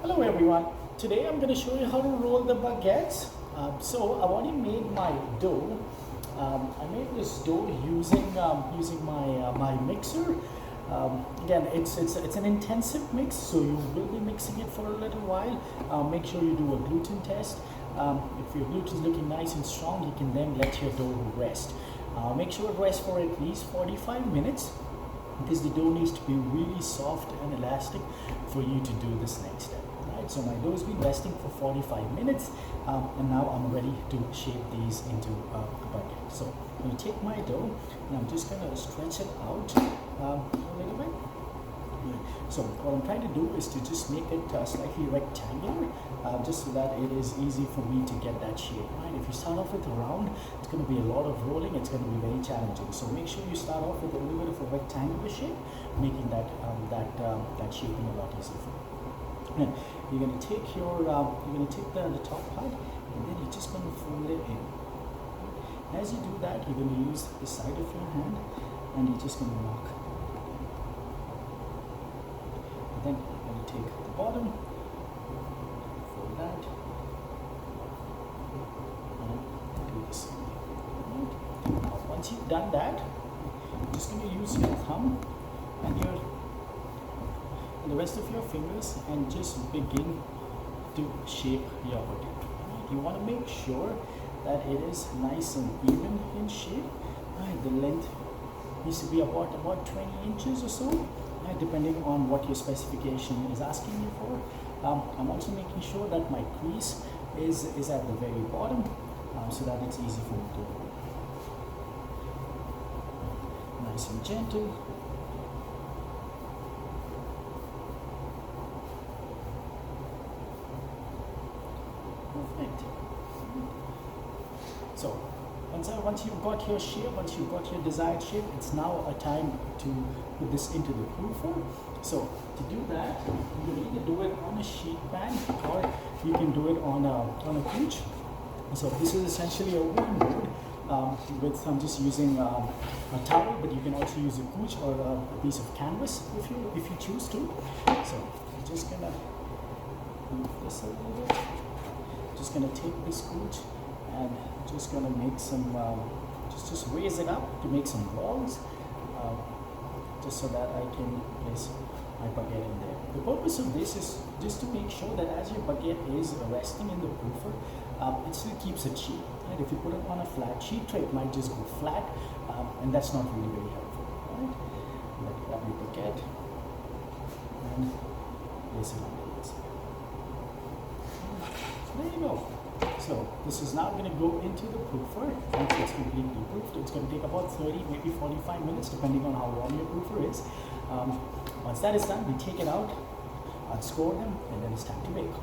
Hello everyone. Today I'm going to show you how to roll the baguettes. So I've already made my dough. I made this dough using my mixer. Again, it's an intensive mix, so you will be mixing it for a little while. Make sure you do a gluten test. If your gluten is looking nice and strong, you can then let your dough rest. Make sure it rests for at least 45 minutes because the dough needs to be really soft and elastic for you to do this next step. Right, so my dough has been resting for 45 minutes and now I'm ready to shape these into a baguette. So I'm going to take my dough and I'm just going to stretch it out a little bit. So what I'm trying to do is to just make it slightly rectangular, just so that it is easy for me to get that shape. Right? If you start off with a round, it's going to be a lot of rolling. It's going to be very challenging. So make sure you start off with a little bit of a rectangular shape, making that shaping a lot easier for you. And you're going to take the top part, and then you're just going to fold it in. As you do that, you're going to use the side of your hand, and you're just going to knock. Then you're going to take the bottom, fold that, and do the same. Right. Now, once you've done that, you're just going to use your thumb and the rest of your fingers and just begin to shape your baguette. Right. You want to make sure that it is nice and even in shape. Right. The length needs to be about 20 inches or so. Depending on what your specification is asking you for. I'm also making sure that my crease is at the very bottom so that it's easy for me to do. Nice and gentle. Perfect. So once you've got your shape, once you've got your desired shape, it's now a time to put this into the proofer. So to do that, you can either do it on a sheet pan or you can do it on a couch. So this is essentially a wooden board I'm just using a towel, but you can also use a couch or a piece of canvas if you choose to. So I'm just gonna move this a little bit. Just gonna take this couch and just gonna make some just raise it up to make some balls, just so that I can place my baguette in there. The purpose of this is just to make sure that as your baguette is resting in the proofer, it still keeps it cheap. Right? If you put it on a flat sheet tray, it might just go flat, and that's not really very helpful. Right? But grab your baguette and place it on this. There you go. So this is now going to go into the proofer. Once it's completely proofed, it's going to take about 30, maybe 45 minutes, depending on how warm your proofer is. Once that is done, we take it out, unscore them, and then it's time to bake.